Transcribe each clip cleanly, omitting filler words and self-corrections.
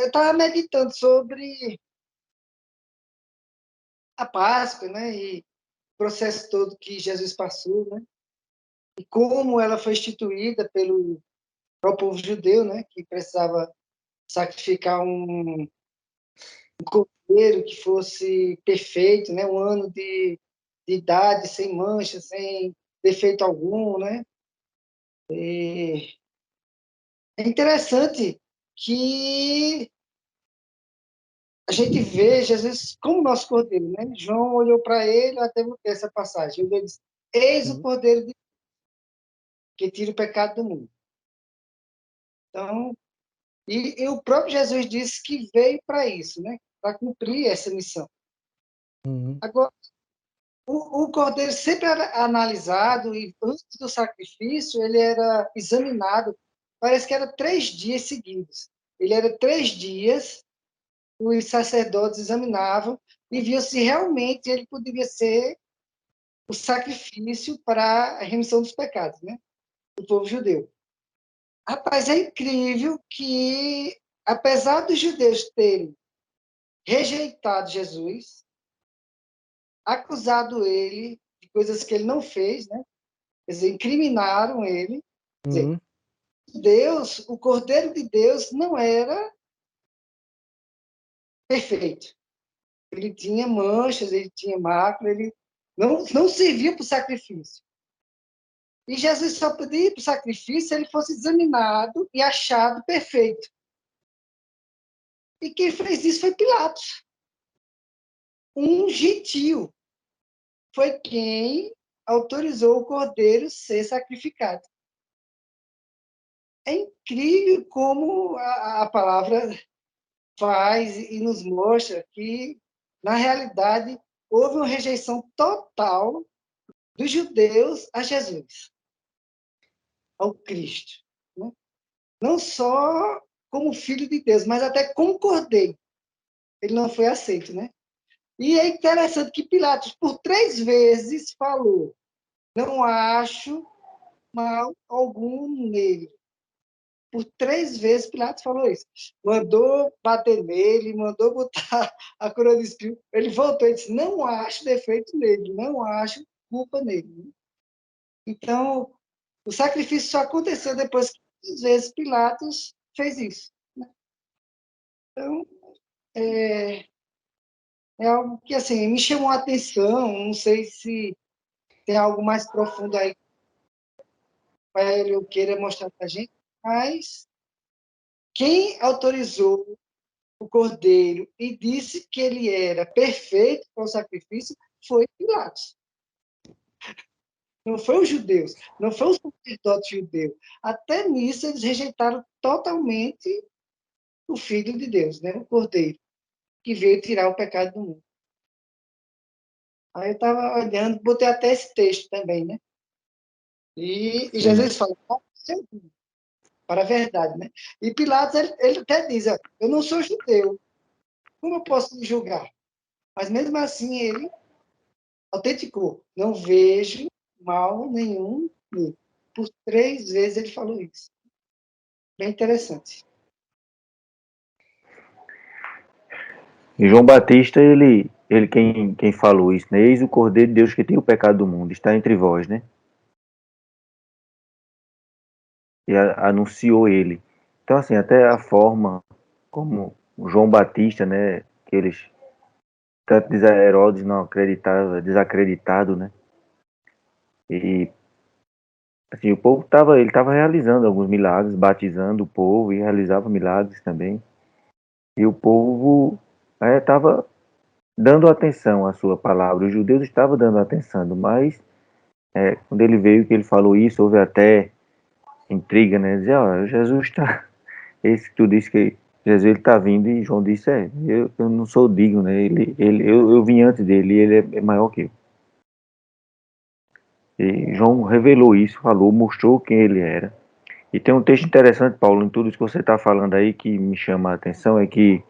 eu estava meditando sobre a Páscoa, né? E o processo todo que Jesus passou, né? E como ela foi instituída pelo povo judeu, né? Que precisava sacrificar um cordeiro que fosse perfeito, né? Um ano de idade, sem mancha, sem defeito algum, né? E é interessante que a gente vê Jesus como nosso cordeiro, né? João olhou para ele, até essa passagem, ele disse: Eis o Uhum. cordeiro de Deus, que tira o pecado do mundo. Então, e o próprio Jesus disse que veio para isso, né? Para cumprir essa missão. Uhum. Agora, o cordeiro sempre era analisado e antes do sacrifício ele era examinado. Parece que era 3 dias seguidos. Ele era 3 dias, os sacerdotes examinavam e viam se realmente ele poderia ser o sacrifício para a remissão dos pecados, né? Do povo judeu. Rapaz, é incrível que, apesar dos judeus terem rejeitado Jesus, acusado ele de coisas que ele não fez, né? Quer dizer, incriminaram ele. Quer dizer, Uhum. Deus, o Cordeiro de Deus, não era perfeito. Ele tinha manchas, ele tinha mácula, ele não servia para o sacrifício. E Jesus só podia ir para o sacrifício se ele fosse examinado e achado perfeito. E quem fez isso foi Pilatos. Um gentio foi quem autorizou o cordeiro ser sacrificado. É incrível como a palavra faz e nos mostra que, na realidade, houve uma rejeição total dos judeus a Jesus, ao Cristo. Né? Não só como filho de Deus, mas até como cordeiro. Ele não foi aceito, né? E é interessante que Pilatos, por 3 vezes, falou: não acho mal algum nele. Por 3 vezes Pilatos falou isso. Mandou bater nele, mandou botar a coroa de espinho. Ele voltou e disse: não acho defeito nele, não acho culpa nele. Então, o sacrifício só aconteceu depois que 3 vezes Pilatos fez isso. Então, é algo que assim, me chamou a atenção. Não sei se tem algo mais profundo aí para ele queira mostrar para a gente, mas quem autorizou o cordeiro e disse que ele era perfeito para o sacrifício foi Pilatos. Não foi os judeus, não foi o sacerdote judeu. Até nisso eles rejeitaram totalmente o Filho de Deus, né? O cordeiro, que veio tirar o pecado do mundo. Aí eu estava olhando, botei até esse texto também, né? E Sim. Jesus fala: para a verdade, né? E Pilatos, ele até diz: eu não sou judeu, como eu posso me julgar? Mas mesmo assim ele autenticou: não vejo mal nenhum nele. Por 3 vezes ele falou isso. Bem interessante. E João Batista, ele quem falou isso, né? Eis o Cordeiro de Deus que tem o pecado do mundo, está entre vós, né? E anunciou ele. Então, assim, até a forma como o João Batista, né? Que eles, tanto Herodes não acreditava, desacreditado, né? E, assim, o povo ele estava realizando alguns milagres, batizando o povo e realizava milagres também. E o povo estava dando atenção à sua palavra. Os judeus estavam dando atenção, mas quando ele veio, que ele falou isso, houve até intriga, né? Dizer, ó, Jesus está. Esse que tu disse que Jesus ele está vindo, e João disse: eu não sou digno, né? Eu vim antes dele, e ele é maior que eu. E João revelou isso, falou, mostrou quem ele era. E tem um texto interessante, Paulo, em tudo isso que você está falando aí, que me chama a atenção, é que,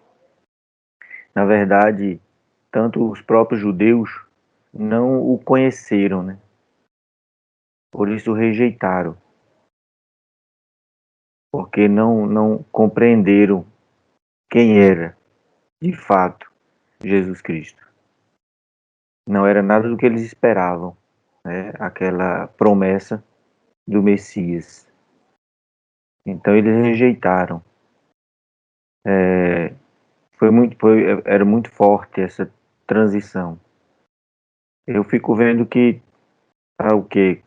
na verdade, tanto os próprios judeus não o conheceram, né? Por isso o rejeitaram, porque não compreenderam quem era, de fato, Jesus Cristo. Não era nada do que eles esperavam, né? Aquela promessa do Messias. Então eles rejeitaram. Era muito forte essa transição. Eu fico vendo que há o quê?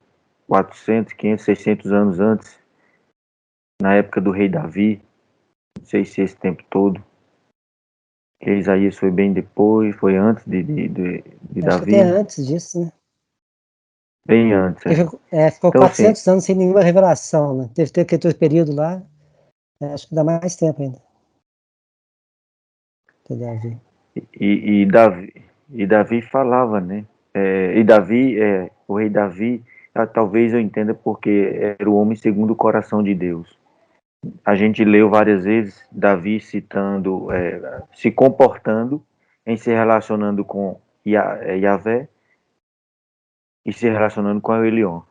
400, 500, 600 anos antes, na época do rei Davi, não sei se esse tempo todo, que Isaías foi bem depois, foi antes de Acho que até Davi, antes disso, né? bem antes, Porque ficou Então, assim, 400 anos sem nenhuma revelação, né? Teve aquele período lá, acho que dá mais tempo ainda. Que Davi. e Davi falava, né? O rei Davi, talvez eu entenda porque era o homem segundo o coração de Deus. A gente leu várias vezes Davi citando, se comportando, em se relacionando com Yahvé e se relacionando com Elion.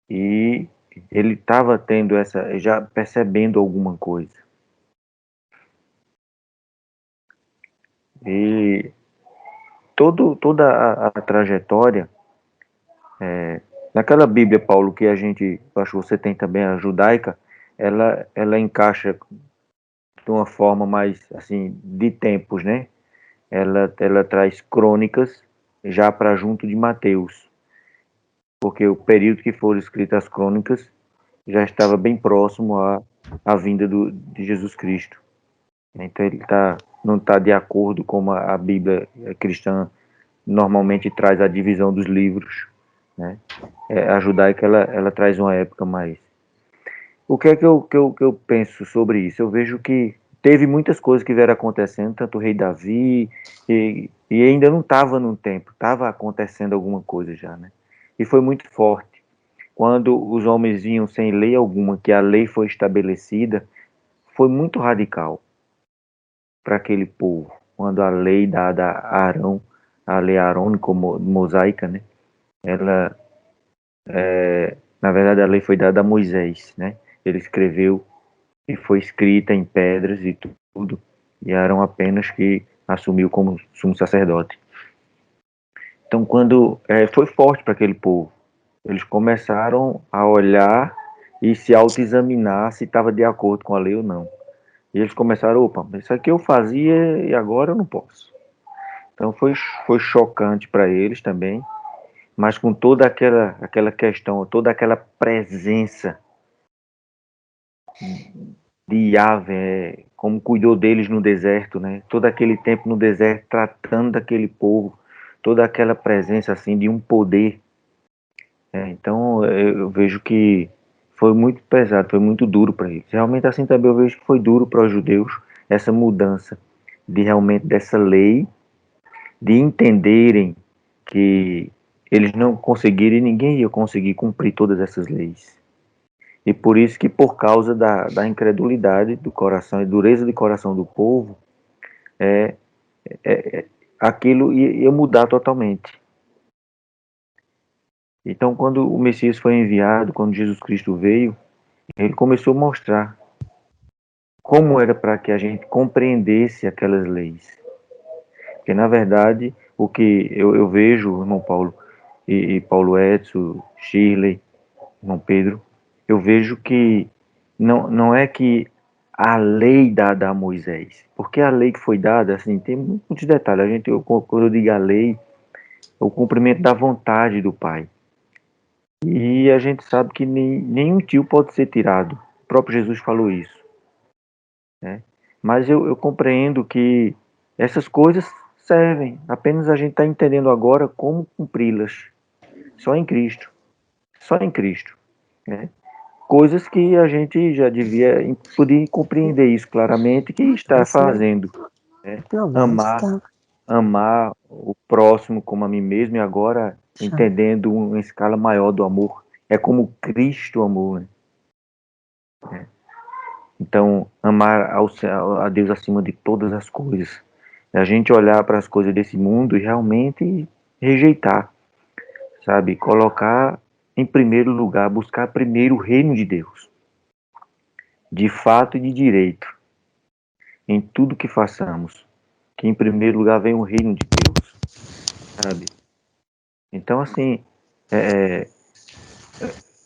E ele estava tendo já percebendo alguma coisa. E toda a trajetória, naquela Bíblia, Paulo, que acho que você tem também, a judaica, ela encaixa de uma forma mais, assim, de tempos, né? Ela traz crônicas já para junto de Mateus, porque o período que foram escritas as crônicas já estava bem próximo à vinda de Jesus Cristo. Então ele não está de acordo com a Bíblia cristã normalmente traz a divisão dos livros, né? A judaica ela traz uma época mais. O que é que eu penso sobre isso? Eu vejo que teve muitas coisas que vieram acontecendo, tanto o rei Davi, e ainda não estava no tempo, estava acontecendo alguma coisa já, né? E foi muito forte. Quando os homens vinham sem lei alguma, que a lei foi estabelecida, foi muito radical para aquele povo. Quando a lei dada a Arão, a lei arônica, mosaica, né? Ela, na verdade, a lei foi dada a Moisés, né? Ele escreveu e foi escrita em pedras e tudo, e Arão apenas que assumiu como sumo sacerdote. Então, foi forte para aquele povo, eles começaram a olhar e se autoexaminar se estava de acordo com a lei ou não. E eles começaram, opa, isso aqui eu fazia e agora eu não posso. Então foi chocante para eles também, mas com toda aquela questão, toda aquela presença de Yahvé, como cuidou deles no deserto, né? Todo aquele tempo no deserto tratando daquele povo, toda aquela presença assim de um poder. Então eu vejo que foi muito pesado, foi muito duro para eles. Realmente assim também eu vejo que foi duro para os judeus essa mudança de realmente dessa lei, de entenderem que eles não conseguiram e ninguém ia conseguir cumprir todas essas leis. E por isso que por causa da incredulidade do coração e dureza de coração do povo, aquilo ia mudar totalmente. Então quando o Messias foi enviado, quando Jesus Cristo veio, ele começou a mostrar como era para que a gente compreendesse aquelas leis. Porque na verdade, o que eu vejo, irmão Paulo, e Paulo Edson, Shirley, irmão Pedro, eu vejo que não é que a lei dada a Moisés, porque a lei que foi dada, assim, tem muitos detalhes. Quando eu digo a lei, é o cumprimento da vontade do Pai. E a gente sabe que nenhum tio pode ser tirado. O próprio Jesus falou isso, né? Mas eu compreendo que essas coisas servem, apenas a gente está entendendo agora como cumpri-las. Só em Cristo. Só em Cristo, né? Coisas que a gente já devia poder compreender isso claramente que está fazendo, né? Amar o próximo como a mim mesmo e agora entendendo uma escala maior do amor. É como Cristo amou, né? Então, amar a Deus acima de todas as coisas. A gente olhar para as coisas desse mundo e realmente rejeitar, sabe? Colocar em primeiro lugar, buscar primeiro o reino de Deus. de fato e de direito, em tudo que façamos, que em primeiro lugar vem o reino de Deus, sabe? Então, assim, é,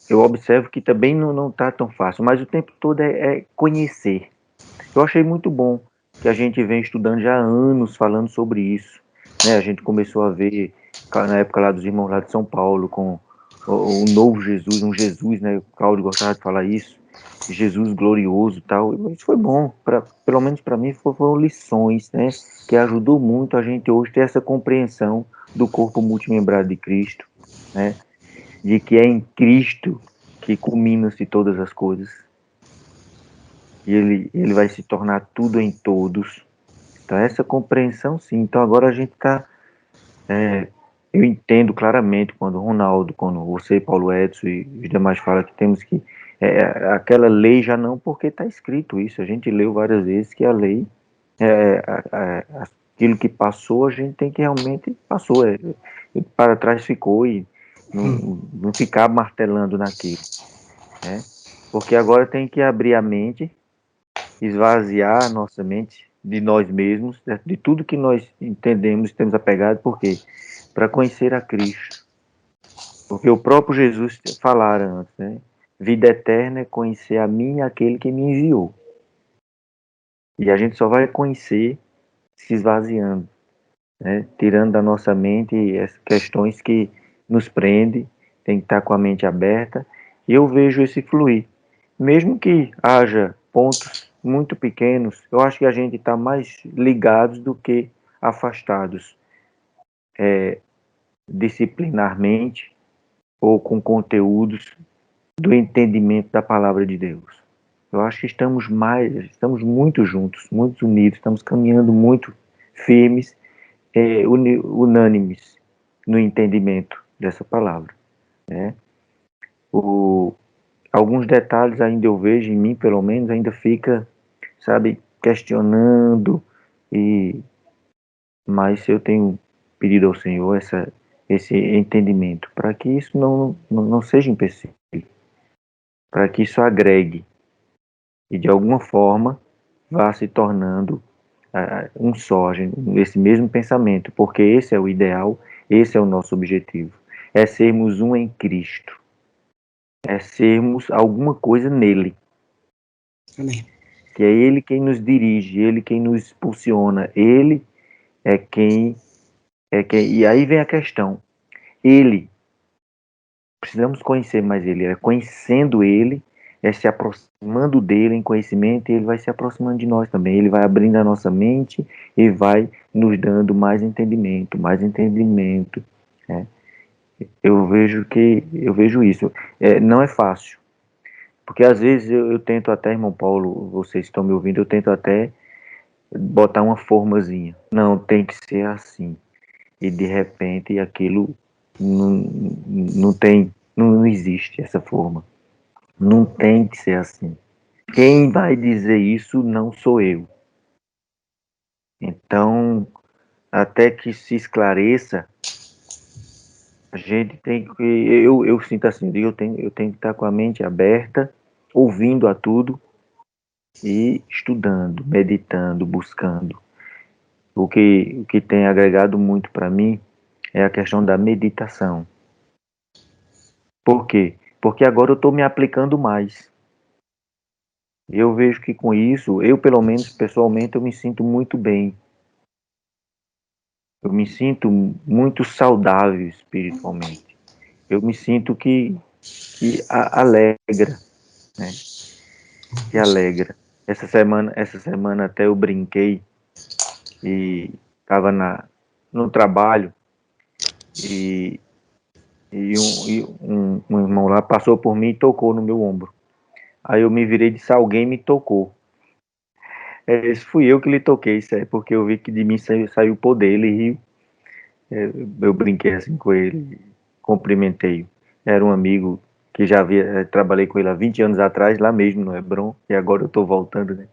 eu observo que também não está tão fácil, mas o tempo todo é conhecer. Eu achei muito bom que a gente vem estudando já há anos falando sobre isso, né? A gente começou a ver na época lá dos irmãos lá de São Paulo com o novo Jesus, um Jesus, né? O Cláudio gostava de falar isso, Jesus glorioso e tal. Isso foi bom, pelo menos para mim foram lições, né? Que ajudou muito a gente hoje ter essa compreensão do corpo multimembrado de Cristo, né? De que é em Cristo que culminam-se todas as coisas. E ele vai se tornar tudo em todos. Então, essa compreensão, sim. Então, agora a gente está... eu entendo claramente quando o Ronaldo, quando você, Paulo Edson e os demais falam que temos que... aquela lei já não, porque está escrito isso. A gente leu várias vezes que a lei, aquilo que passou, a gente tem que realmente... Passou. Para trás ficou e não ficar martelando naquilo, né? Porque agora tem que abrir a mente, esvaziar a nossa mente de nós mesmos, de tudo que nós entendemos, temos apegado, por quê? Para conhecer a Cristo. Porque o próprio Jesus falara antes, né? Vida eterna é conhecer a mim e aquele que me enviou. E a gente só vai conhecer se esvaziando, né? Tirando da nossa mente as questões que nos prendem, tem que estar com a mente aberta. E eu vejo esse fluir. Mesmo que haja pontos muito pequenos, eu acho que a gente está mais ligados do que afastados, disciplinarmente ou com conteúdos do entendimento da palavra de Deus. Eu acho que estamos muito juntos, muito unidos, estamos caminhando muito firmes, unânimes no entendimento dessa palavra, né? Alguns detalhes ainda eu vejo em mim, pelo menos, ainda fica, sabe, questionando, mas eu tenho pedido ao Senhor esse entendimento, para que isso não seja empecilho, para que isso agregue e de alguma forma vá se tornando um só, esse mesmo pensamento, porque esse é o ideal, esse é o nosso objetivo, é sermos um em Cristo, é sermos alguma coisa nele. Amém. Que é Ele quem nos dirige, Ele quem nos impulsiona, Ele e aí vem a questão, Ele, precisamos conhecer mais Ele, conhecendo Ele, se aproximando dele em conhecimento, e Ele vai se aproximando de nós também, Ele vai abrindo a nossa mente e vai nos dando mais entendimento, né? Eu vejo isso, não é fácil, porque às vezes eu tento até, irmão Paulo, vocês estão me ouvindo, eu tento até botar uma formazinha. Não, tem que ser assim. E de repente aquilo não tem, não existe essa forma. Não tem que ser assim. Quem vai dizer isso não sou eu. Então, até que se esclareça, a gente tem que. Eu sinto assim, eu tenho que estar com a mente aberta, ouvindo a tudo e estudando, meditando, buscando. O que tem agregado muito para mim é a questão da meditação. Por quê? Porque agora eu estou me aplicando mais. Eu vejo que com isso, eu pelo menos pessoalmente, eu me sinto muito bem. Eu me sinto muito saudável espiritualmente. Eu me sinto que alegra, né? Que alegra. Essa semana até eu brinquei e estava no trabalho e um irmão lá passou por mim e tocou no meu ombro. Aí eu me virei e disse, alguém me tocou. Esse fui eu que lhe toquei, isso é porque eu vi que de mim saiu o poder, ele riu. Eu brinquei assim com ele, cumprimentei. Era um amigo que já havia, trabalhei com ele há 20 anos atrás, lá mesmo no Hebron, e agora eu estou voltando, né?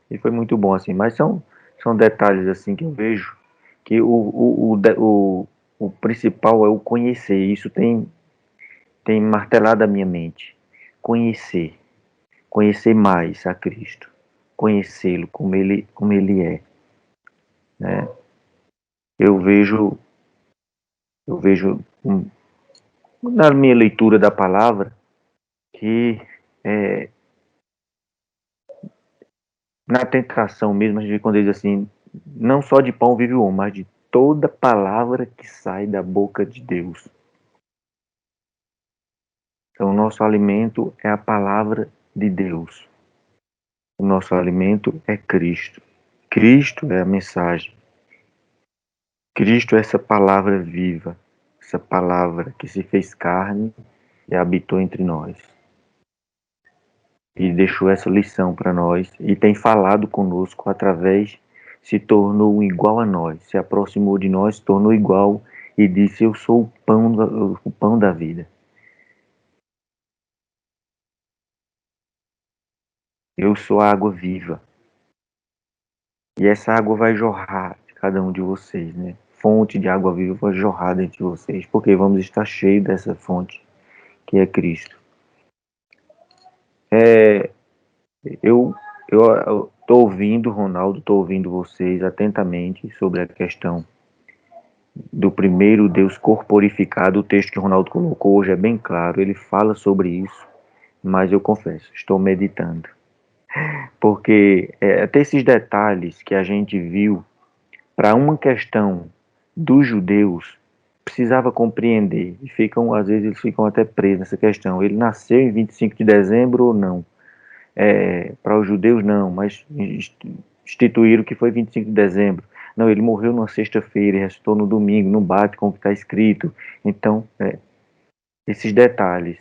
E foi muito bom, assim, mas são detalhes assim que eu vejo, que o principal é o conhecer, isso tem martelado a minha mente. Conhecer conhecer mais a Cristo, conhecê-lo como ele é, né? Eu vejo na minha leitura da palavra que na tentação mesmo, a gente quando ele diz assim, não só de pão vive o homem, mas de toda palavra que sai da boca de Deus. Então, o nosso alimento é a palavra de Deus. O nosso alimento é Cristo. Cristo é a mensagem. Cristo é essa palavra viva, essa palavra que se fez carne e habitou entre nós. E deixou essa lição para nós e tem falado conosco através, se tornou igual a nós, se aproximou de nós, se tornou igual e disse: eu sou o pão da vida. Eu sou a água viva. E essa água vai jorrar de cada um de vocês, né? Fonte de água viva vai jorrar dentro de vocês, porque vamos estar cheios dessa fonte, que é Cristo. Eu estou ouvindo, Ronaldo, estou ouvindo vocês atentamente sobre a questão do primeiro Deus corporificado. O texto que o Ronaldo colocou hoje é bem claro, ele fala sobre isso, mas eu confesso, estou meditando. Porque até esses detalhes que a gente viu, para uma questão dos judeus, precisava compreender, e às vezes eles ficam até presos nessa questão. Ele nasceu em 25 de dezembro ou não? Para os judeus não, mas instituíram que foi 25 de dezembro. Não, ele morreu numa sexta-feira e ressuscitou no domingo, não bate com o que está escrito. Então, esses detalhes,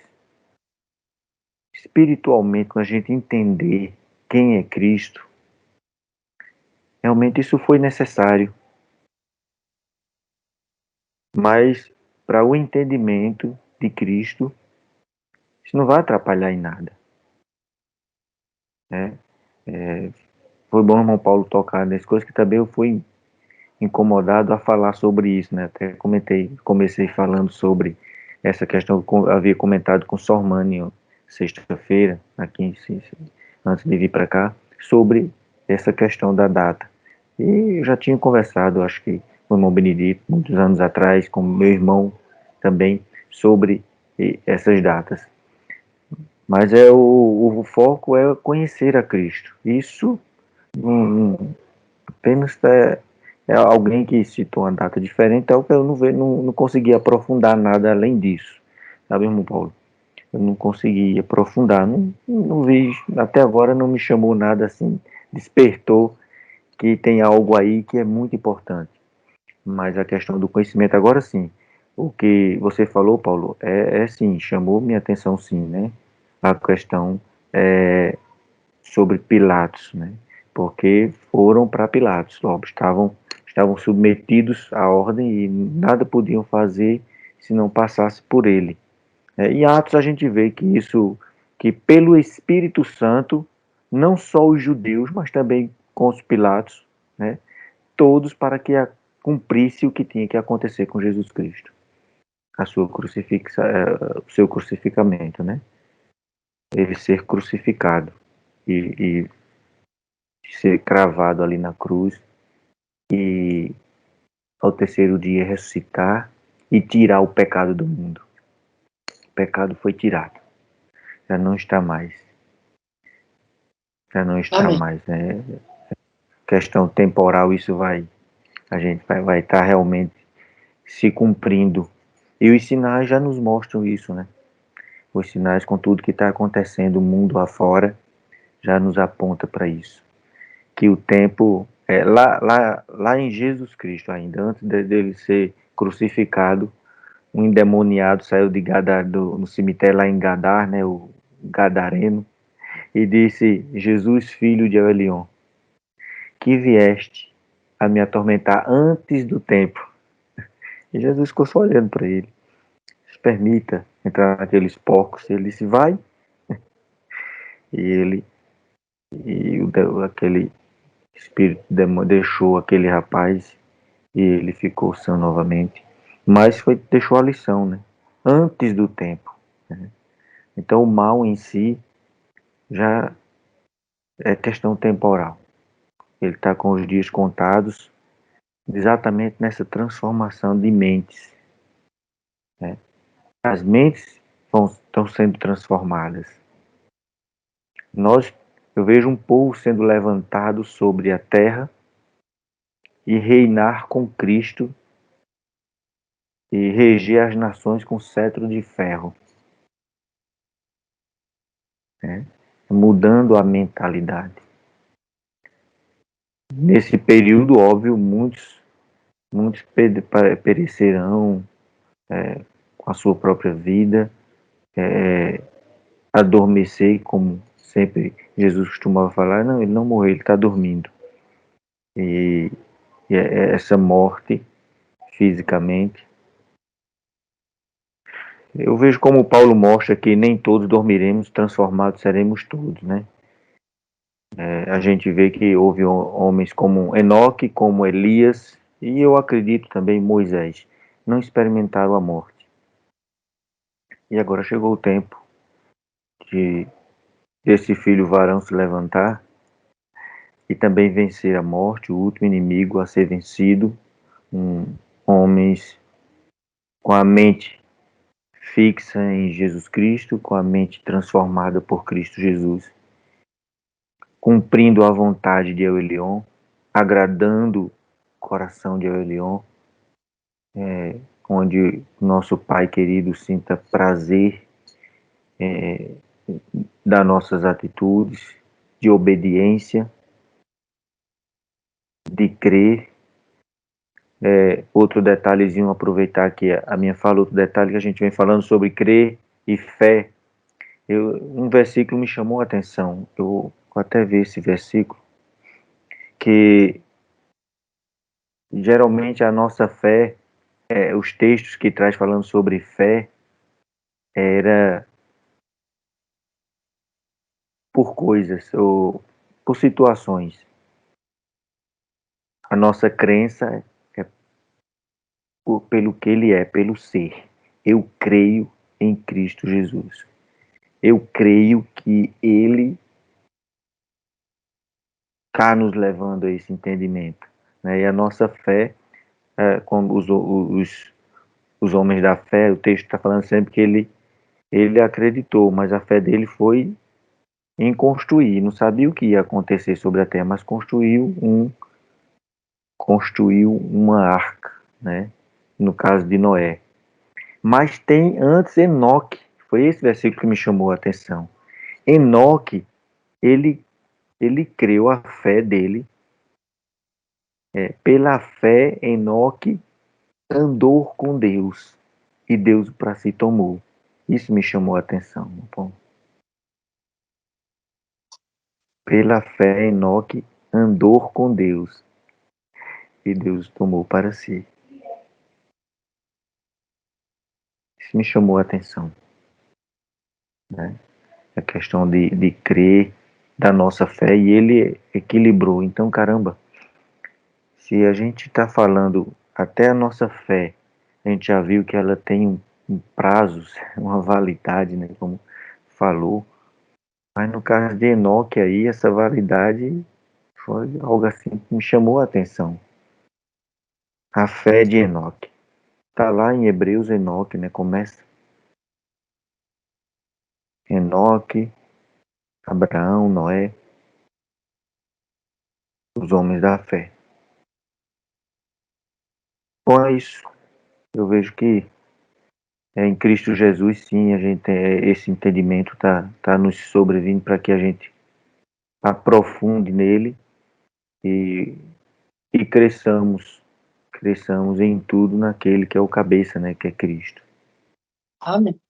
espiritualmente, quando a gente entender quem é Cristo, realmente isso foi necessário. Mas, para o entendimento de Cristo, isso não vai atrapalhar em nada. Foi bom o irmão Paulo tocar nessas coisas, que também eu fui incomodado a falar sobre isso, né? Até comecei falando sobre essa questão que eu havia comentado com o Sormani sexta-feira, aqui antes de vir para cá, sobre essa questão da data. E eu já tinha conversado, acho que com o irmão Benedito, muitos anos atrás, com meu irmão também, sobre essas datas. Mas o foco é conhecer a Cristo. Isso apenas é alguém que citou uma data diferente, é o que eu não consegui aprofundar nada além disso. Sabe, irmão Paulo? Eu não consegui aprofundar, não vi, até agora não me chamou nada assim, despertou que tem algo aí que é muito importante. Mas a questão do conhecimento, agora sim, o que você falou, Paulo, sim, chamou minha atenção sim, né? A questão sobre Pilatos, né? Porque foram para Pilatos, logo, estavam submetidos à ordem e nada podiam fazer se não passasse por ele. Em Atos a gente vê que pelo Espírito Santo, não só os judeus, mas também com os Pilatos, né? Todos para que cumprisse o que tinha que acontecer com Jesus Cristo, o seu crucificamento, né? Ele ser crucificado e ser cravado ali na cruz e ao terceiro dia ressuscitar e tirar o pecado do mundo. O pecado foi tirado, já não está mais. Já não está Amém. mais, né? Questão temporal, a gente vai estar realmente se cumprindo. E os sinais já nos mostram isso, né? Os sinais com tudo que está acontecendo, o mundo afora, já nos aponta para isso. Que o tempo, lá em Jesus Cristo ainda, antes dele ser crucificado, um endemoniado saiu no cemitério lá em Gadar, né? O Gadareno, e disse: Jesus, filho de Elion, que vieste a me atormentar antes do tempo. E Jesus ficou só olhando para ele. Permita entrar naqueles porcos. Ele disse: vai. E aquele espírito deixou aquele rapaz e ele ficou são novamente. Mas deixou a lição, né? Antes do tempo. Né? Então o mal em si, já é questão temporal. Ele está com os dias contados exatamente nessa transformação de mentes, né? As mentes estão sendo transformadas. Eu vejo um povo sendo levantado sobre a terra e reinar com Cristo e reger as nações com cetro de ferro, né? Mudando a mentalidade. Nesse período, óbvio, muitos perecerão com a sua própria vida, adormecer, como sempre Jesus costumava falar. Não, ele não morreu, ele está dormindo. E essa morte fisicamente, eu vejo como Paulo mostra que nem todos dormiremos, transformados seremos todos, né? A gente vê que houve homens como Enoque, como Elias, e eu acredito também Moisés, não experimentaram a morte. E agora chegou o tempo de desse filho varão se levantar e também vencer a morte, o último inimigo a ser vencido, homens com a mente fixa em Jesus Cristo, com a mente transformada por Cristo Jesus, cumprindo a vontade de El Elyon, agradando o coração de El Elyon, onde nosso Pai querido sinta prazer das nossas atitudes, de obediência, de crer. Outro detalhezinho, aproveitar que a minha fala, outro detalhe que a gente vem falando sobre crer e fé. Um versículo me chamou a atenção, eu vou até ver esse versículo, que geralmente a nossa fé, os textos que traz falando sobre fé, era por coisas ou por situações. A nossa crença é pelo que ele é, pelo ser. Eu creio em Cristo Jesus. Eu creio que ele está nos levando a esse entendimento, né? E a nossa fé, como os homens da fé, o texto está falando sempre que ele acreditou, mas a fé dele foi em construir. Não sabia o que ia acontecer sobre a terra, mas construiu uma arca, né? No caso de Noé. Mas tem antes Enoque, foi esse versículo que me chamou a atenção. Enoque, ele creu, a fé dele, pela fé, Enoque andou com Deus e Deus para si tomou. Isso me chamou a atenção. Bom, pela fé, Enoque andou com Deus e Deus tomou para si. Isso me chamou a atenção, né? A questão de crer, da nossa fé, e ele equilibrou. Então, caramba, se a gente está falando até a nossa fé, a gente já viu que ela tem um prazo, uma validade, né, como falou, mas no caso de Enoque aí, essa validade foi algo assim que me chamou a atenção. A fé de Enoque. Está lá em Hebreus, Enoque, né, começa Enoque, Abraão, Noé, os homens da fé. Bom, é isso. Eu vejo que em Cristo Jesus, sim, a gente esse entendimento tá nos sobrevindo para que a gente aprofunde nele e, e cresçamos em tudo naquele que é o cabeça, né, que é Cristo. Amém.